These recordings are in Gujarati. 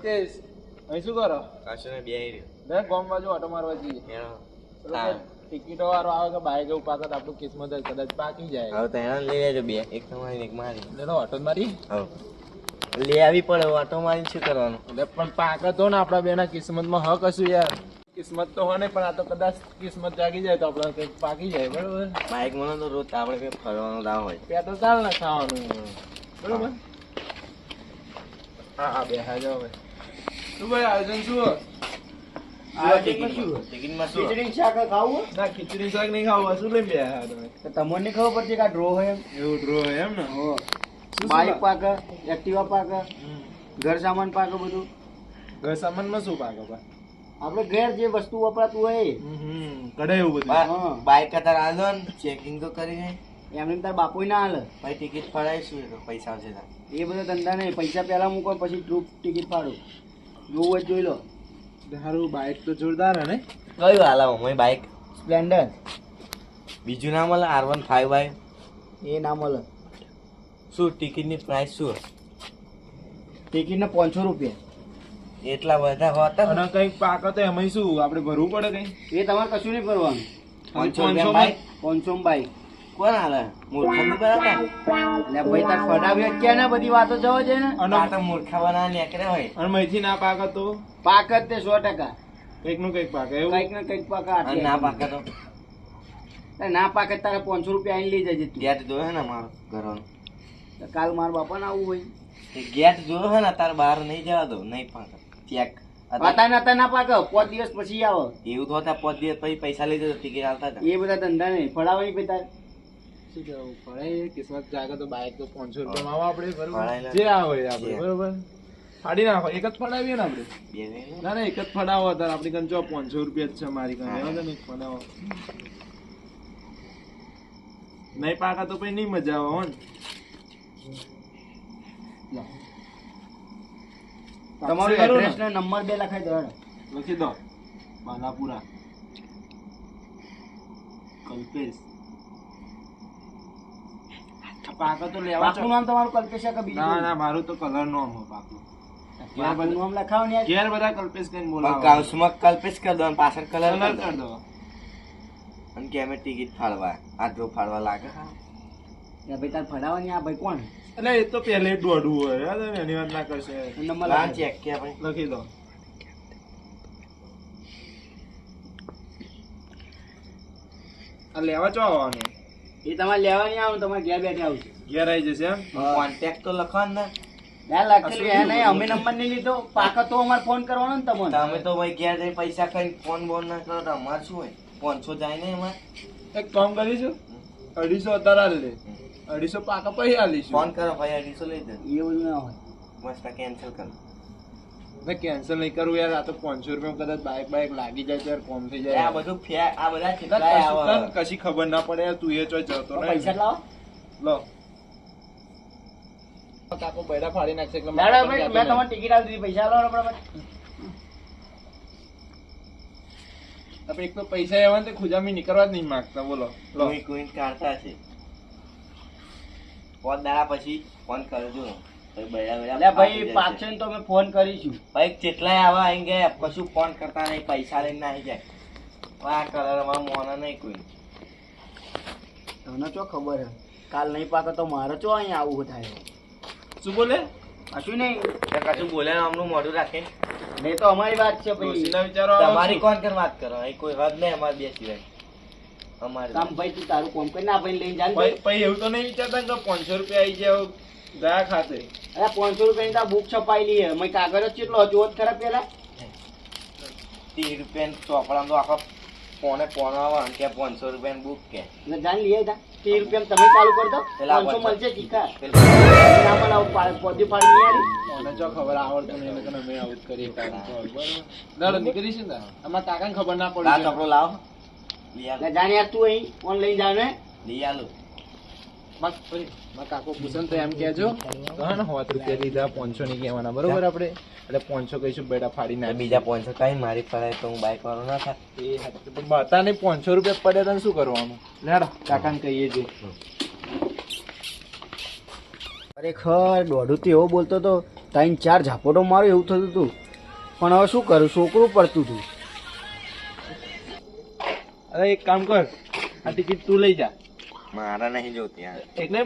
કલ્પેશ અહીં શું કરો? કાશને બેહી રહ્યો. બે ગામ બાજુ ઓટો મારવા જઈએ. ટિકિટો વાળો આવે કે બાઈક એવું પાકત આપણું કિસ્મત જ કદાચ પાકી જાય. હવે તો એને લઈ લેજો બે, એક તમારી એક મારી. એટલે ઓટો મારી લઈ આવી પડે ઓટો મારી શું કરવાનું? એટલે પણ પાકત હો ને આપણા બેના કિસ્મતમાં હક હશું યાર. કિસ્મત તો હોય ને પણ આ તો કદાચ કિસ્મત જાગી જાય તો આપણે કંઈક પાકી જાય. બરોબર. બાઈક મને તો રોજ આપણે કઈ ફરવાનો દાવ હોય. પેટ્રોલ ચાલ ને ખાવાનું. બરોબર. હા હા બે હા જાઓ ભાઈ. શું ભાઈ આયોજન શું? ટિકિટમાં શું? ખીચડી શાક ખાવું ના ખીચડી શાક નહીં ખાવું. શું લઈને બેહ્યા તમે? તો તમને ખબર પડશે કે આ ડ્રો હોય એમ. એવું ડ્રો એમ ને? બાઈક પાક, એક્ટિવા પાક, ઘર સામાન પાક, બધું ઘર સામાનમાં શું પાકે ભાઈ? આપણે ઘેર જે વસ્તુ વપરાતું હોય એ. કઢાઈ એવું બધું. હા. બાઈક કતાર આલો ને ચેકિંગ તો કરી નહીં. એમને તાર બાપુ ના હાલે. ભાઈ ટિકિટ ફળાઈશું એ તો પૈસા આવશે તાર. એ બધો ધંધા નહીં. પૈસા પહેલા મૂકો પછી ટ્રુપ ટિકિટ ફાડું. જોવું હોય તો જોઈ લો. સારું બાઈક તો જોરદાર હે ને? કયું હાલાવો મેં બાઈક? સ્પ્લેન્ડર બીજું નામ મળે R15 બાઈક. એ ના મળે. શું ટિકિટની પ્રાઇસ શું? ટિકિટના 500 રૂપિયા. એટલા બધા હોતા અને કઈક પાકે તો એમાં શું આપણે ભરવું પડે કઈ? એ તમારે કશું નહીં કરવાનું. 500 બાઈક 500 બાઈક. કોણ હાલે? મૂર્ખા બરાબર. એટલે ભાઈ તાર ફટાવ્યો ક્યાં ને બધી વાતો જવા છે ને. અને આ તો મૂર્ખા બનાવવા નીકળ્યા હોય. અને મહીથી ના પાકે તો પાક જ તે 100%. કઈક નું કઈક પાકે એવું. કઈક ને કઈક પાક અને ના પાકે તો ના પાકે તારે 500 રૂપિયા આઈને લઈ જજે તું. ગેટ જોયો ને મારો ઘરનો. તો કાલ મારા બાપા ને આવવું હોય. એ ગેટ જોયો હે ને તાર બહાર નહીં જવા દો. નહીં પાકે ચેક પાતા ના પાકે 5 દિવસ પછી આવે. એવું તો હતા 5 દિવસ પછી પૈસા લઈ જતો ટિકિટ હાલતા હતા. એ બધા ધંધા નહીં ફડાવવાની પછી તારે. શું કેવું પડે? કિસ્મત જાગે તો બાઈક તો 500 રૂપિયા માં આપણે બરોબર. ફળાયેલા. જે આવે આપણે બરોબર ફાડી નાખો. એક જ ફડાવીએ ને આપણે. બે લઈને. ના ના એક જ ફડાવો તાર આપણી કન જો 500 રૂપિયા જ છે મારી કન. એવા ને એક ફડાવો. નહીં પાકા તો પછી નહીં મજા આવે હો ને. તમારું એડ્રેસ ને નંબર 2 લખાઈ દો. લખી દો. બાલાપુરા કલ્પેશ. પાકા તો લેવા બાપુનું નામ તમારું કલ્પેશ છે કે બીજું? ના ના મારું તો કલર નો હોય પાકું. બાપુનું નામ લખાવો ને. ઘેર બધા કલ્પેશ કઈ પણ બોલાવો. કાઉસમાં કલ્પેશ કરી દો અને પાછળ કલર કલર કરી કર દો. દો. અને કે અમે ટિકિટ ફાળવા આ ડ્રો ફાળવા લાગે. ભાઈ તાર ફડાવવાની આ ભાઈ કોણ? એટલે એ તો પહેલે જ દોડવું હોય યાદ ને એની વાત ના કરશે. નંબર લાન લખાઈ. ચેક કે આપણે લખી દો. આ લેવા ચો આવવાનું? એ તમારે લેવાની આવું તમારે ઘેર બેઠે આવશે. ઘેર આવી જશે એમ. કોન્ટેક્ટ તો લખવાનું ને. ના લખેલું એ નહીં. અમે નંબર નહીં લીધો. પાકા તો અમારે ફોન કરવાનો ને તમને. તમે તો ભાઈ ઘેર જઈ પૈસા ખાઈ ફોન બોન ના કરો તો અમારે શું હોય? 500 જાય ને એમાં. એક કામ કરીશું 250 અત્યારે આલી દે. 250 પાકા પછી આલીશું. ફોન કરો ભાઈ 250 લઈ દે. એવું ના હોય. મસ્ત કેન્સલ કરો. મેં કેન્સલ નહીં કરવું યાર. આ તો 500 રૂપિયા કદાચ બાઈક લાગી જાય ત્યારે કોમ થઈ આ જાય. બધું આ બધા કશું કેટલાય આવે. કર, કશી ખબર ના પડે યાર. તું એ ચોય જતો તો પૈસા લાવો. લો કાકો બૈરા ફાડી નાખશે એટલે દાડા ભાઈ મેં તમારે ટિકિટ આપી દીધી. પૈસા લાવો આપણે. આપણે એક તો પૈસા એવા ને ખુજામી નીકળવા જ નહીં માંગતા. બોલો લો. કોઈ કાઢતા છે. 5 દાડા પછી ફોન કરજો. એટલે ભાઈ પાછળ તો અમે ફોન કરીશું. ભાઈ જેટલાય આવા આઈ ગયા કશું ફોન કરતા નહીં. પૈસા લઈને આવી જાય. આ કલરમાં મોના નહીં કોઈ. તને શું ખબર હે? કાલ નહીં પાકે તો મારે ચો અહીંયા આવું થાય. શું બોલે? કશું નહીં. તો કશું બોલે ને આમનું મોઢું રાખે. નહીં તો અમારી વાત છે ભાઈ. ડોશીના વિચારો આવે તમારી છે. કોણ કર વાત કરો? અહીં કોઈ વાત નહીં અમારે બે સિવાય. અમારે કામ ભાઈ તું તારું કોમ કરી ના ભાઈ લઈને જાને. પછી એવું તો નહીં વિચારતા ને કે 500 રૂપિયા આવી જાય ગયા ખાતે. અરે 500 રૂપિયાની તો બુક છપાયેલી હે. મેં કાગળ જ કેટલો જોત ખરા પેલા. 30 રૂપિયા ચોપડા તો આખા પોને આવે અને કે 500 રૂપિયાની બુક કે એટલે જાણ લઈ આવ્યા. 30 રૂપિયા તમે ચાલુ કરી દો. પેલા 500 મળશે ચીખા. પેલા ના મને પોધી પાડી નહીં આવી. મને જો ખબર આવડતું નહીં એટલે મેં આવું જ કરી કાઢું. બરોબર દાડો નીકળી છે ને આમાં કાકાને ખબર ના લા પડી. ચોપડો લાવો. લઈ આલો. એટલે જાણે યાર તું અહીં ઓનલાઈન જાણે. લઈ આલો. કાકો પૂછે ને તો એમ કેજો હા ને 100 રૂપિયા લીધા 500 નહીં કહેવાના. બરોબર આપણે એટલે 500 કહીશું બેટા ફાડી ના. બીજા 500 કઈ મારી પડે તો હું બાઈક વાળો ના થાય. એ પણ બતા નહીં 500 રૂપિયા પડે તો શું કરવાનું? લેડો કાકાને કહીએ છે. ખરેખર દોઢું તો એવો બોલતો હતો 3-4 ઝાપોટો મારો એવું થતું હતું, પણ હવે શું કરું, છોકરું પડતું હતું. અરે એક કામ કર, આ ટિકિટ તું લઈ જા. મારા નહીં જોતી યાર. એટલે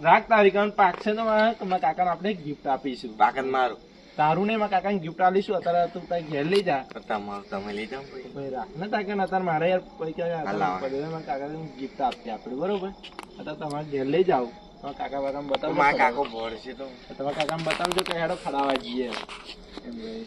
રાખ તારી, કારણ પાકશે તો મારા કાકાને આપણે ગિફ્ટ આપીશું. પાકત મારું તારું ને મારા કાકાને ગિફ્ટ આપીશું. અત્યારે તું તારી ઘેર લઈ જા. તમારું તમે લઈ જાઓ ભાઈ. ભાઈ રાખ ને તાકે અત્યારે મારે યાર પૈસા હાલા. મારા કાકાને ગિફ્ટ આપીએ આપણે, બરોબર? અત્યારે તમારે ઘેર લઈ જાઓ, તમારા કાકા બાકાને તો બતાવો. મારા કાકો ભરશે તો તમારા કાકાને બતાવજો કે હેડો ખડાવા જઈએ એમ ભાઈ.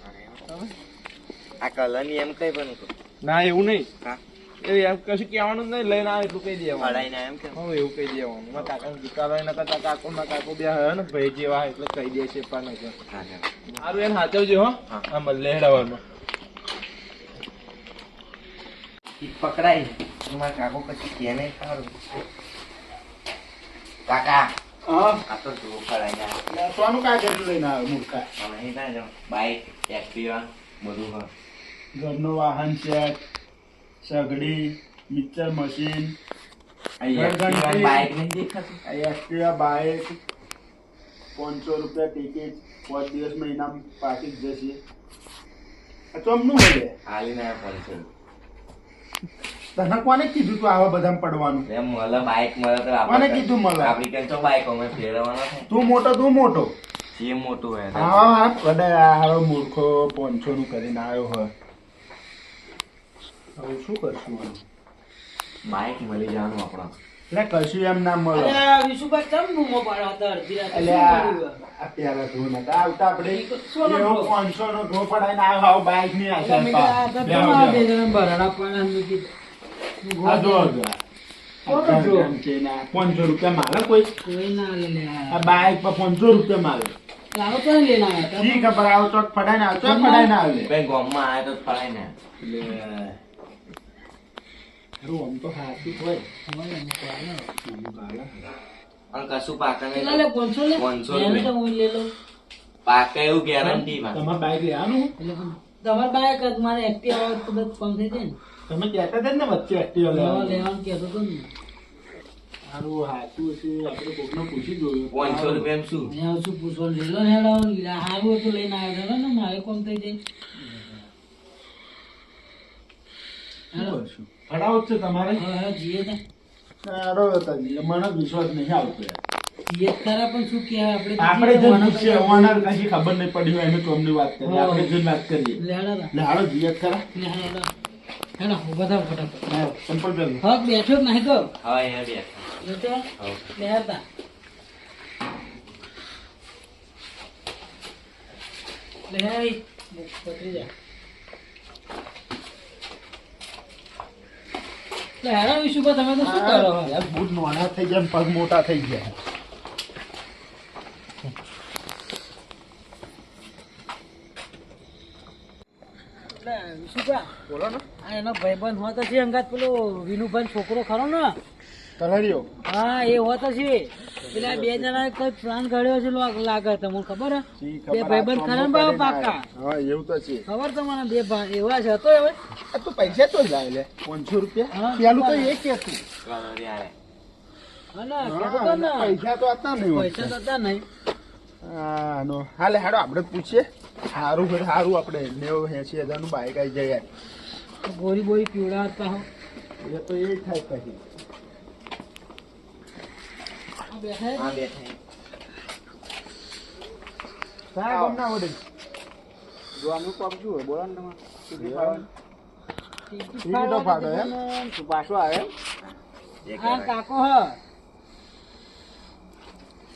આ કલર ની એમ કઈ બનું તો ના એવું નહીં, હા એ એમ કશું કહેવાનું જ નહીં, લઈને આવે એટલું કહી દેવાનું. પડાઈને એમ કે હવે એવું કહી દેવાનું. મારા કાકાને ગીતા લઈને કરતા કાકો ના કાકો બે હે ને ભાઈ જેવા એટલે કહી દે છે પણ નહીં. સારું એને સાચવજો હો. હા મળે હેડાવામાં. પકડાય મારા કાકો પછી કે નહીં સારું. કાકા આ તો જુઓ પડાઈને સોનું કાંઈ કેટલું લઈને આવ્યો મૂર્ખા? અહીં ના જાઓ બાઈક એક્ટિવા બધું હોય. ઘરનું વાહન સેટ, સગડી, મિક્સર મશીન, બાઈક નહીં દેખાતું. એક્ટિવા બાઇક, 500 રૂપિયા ટિકિટ, 5 દિવસમાં ઇનામ પાકી જ જશે. આ ચમનું મળે. હાલીને આવ્યા 500. તને કોને કીધું તું આવા બધામાં પડવાનું? એમ મળે બાઈક મળે તો કોને કીધું મળે? આપડી કઈ તો બાઈક અમે ફેરવવાના થાય. તું મોટો જે મોટું હોય ને. હા કદાચ હારો મૂર્ખો 500 નું કરીને આવ્યો હોય. હવે શું કરશું આનું? બાઈક મળી જવાનું આપણા. એટલે કશું એમ ના મળે. વિશુભાઈ ચમ બૂમો પાડો હતા અડધી રાતે? એટલે શું કર્યું? આ પેલા ધો નતા આવતા આપણે સોનો એવો ધો. 500 નો ધો પડાઈને આવ્યો આવો બાઈક ની એટલે મેં કીધું આ તો કેમ આ બે જણા બરાડા પાડ્યા? મેં કીધું, આ જો કોનો ધો? 500 રૂપિયા મારે કોઈ? કોઈ ના લે લે આ બાઈક પર 500 રૂપિયા મારે. લાવો તો લઈને આવ્યા હતા. શી ખબર આવો ચોક પડાઈને આવે, ચોક પડાઈને આવે. ભાઈ ગામમાં આવ્યા તો ફળાય ને. હારું, આમ તો હાચું જ હોય. અને કશું પાકા નહીં. કેટલા લે? 500 લે? 500 એને તો હું લઈ લઉં. પાકા એવું ગેરંટી માં. તમારે બાઈક લેવાનું? એટલે તમારે બાઈક જ મારે એક્ટિવ આવે તો કદાચ કમ થઈ જાય ને. તમે કહેતા હતા ને વચ્ચે એક્ટિવા લેવા લેવાનું. લેવાનું કહેતો હતો ને. હારું, હાચું હશે, આપણે કોકને પૂછી જોયું. 500 રૂપિયા શું? મેં શું પૂછવાનું લઈ લો ને હેડો. સારું હતું લઈને આવ્યો હતો ને, મારે કમ થઈ જાય. શું કરશું? ફટાવો જ છે તમારે? હવે જીએ ને હારો હતા જી, મને વિશ્વાસ નહીં આવતો યાર. જીએ જ ખરા, પણ શું કહેવાય આપણે આપણે જે પૂછીએ ઓનર કશી ખબર નહીં પડી હોય એને ચોમની વાત કરીએ, આપણે જોઈને વાત કરીએ. લેડા એટલે હારો જીયત ખરા. હેડો ઉભા થાવ ફટાફટ. હા, ચંપલ પહેરજો. હક બેઠો જ નહીં તો હા એ બે. જતો બેહરતા. લે હે પતરી જા. લે હેડો વિશુભા, તમે તો શું કરો છો? યાર બૂટ નાના થઈ ગયા ને પગ મોટા થઈ ગયા. લે વિશુભા, બોલો ને. આ એનો ભાઈબંધ હોતો છે અંગાત પેલો વિનુભાઈ છોકરો ખરો ને? કલરિયો. હા એ હોતો છે. પેલા બે જણા કઈ પ્લાન ઘડ્યો છે લાગે તમને ખબર હે? શી બે ખબર ભાઈબંધ આ ખરા ને કોમો બાબા કરીને પાકા? આયા. હા એવું તો છે. ખબર તમને બે ભાઈ એવા છે હતો હવે? આ તો પૈસા તો જ લાવે લે 500 રૂપિયા. હા, પેલું તો એ કે તું. કલર યાર. હા ના કહેતો તો ને. પૈસા તો હતા નહીં. પૈસા તો હતા નહીં. હા નો હાલે હાડો આપણે જ પૂછીએ. સારું ફેર સારું, આપણે 90-80 હજારનું બાઈક આવી જાય યાર. ગોરી બોરી પીવડા હતા હો. એ તો એ થાય પછી. આ બેઠા હા બેઠા. સાહેબ ગમના ઓડે જોવાનું કોમ શું હોય બોલો ને તમારે. ટિકિટો ફાડો એમ તું પાછો આવે એમ. આ કાકો હ.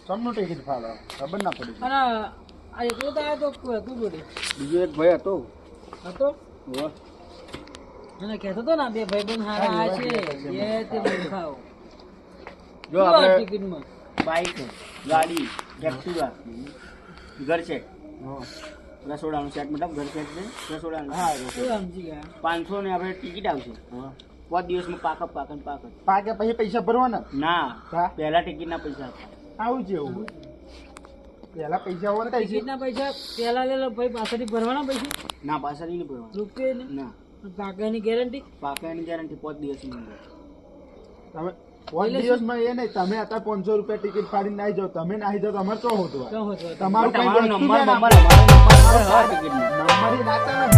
સમનું ટિકિટ ફાડો ખબર ના પડી. અને આ એકલો તો આવ્યો તો કોઈ હતું જોડે? બીજો એક ભાઈ હતો. હતો? અને કહેતો તો ને બે ભાઈબંધ હારા આ છે એ તે દેખાવ. જો આપણે ટિકિટમાં બાઈક ગાડી એક્ટિવા ઘર છે રસોડાનું સેટ મતલબ ઘર સેટ છે રસોડાનું. હા શું સમજી ગયા? 500 ને આપણે ટિકિટ આવશે 5 દિવસમાં પાકે પછી પૈસા ભરવાના ના પહેલા ટિકિટ ના પૈસા આવું છે એવું પહેલા પૈસા હોય ટિકિટના પૈસા પેલા લે લો ભાઈ, પાછળથી ભરવાના પૈસા? ના પાછળ નહીં ભરવાના રૂપિયા ને ના પાકાની ગેરંટી? પાકાની ગેરંટી 5 દિવસની અંદર. તમે પાંચ એટલે દિવસમાં એ નહીં તમે અત્યારે 500 રૂપિયા ટિકિટ ફાડીને નાહી જાઓ તમે નાહી જાઓ તો અમારે શું હોતું શું હોતું? તમારું તમારો કઈ નંબર વસ્તુ નંબર છે ને? અમારો નંબર ટિકિટ નંબર એ ના ચાલે ને.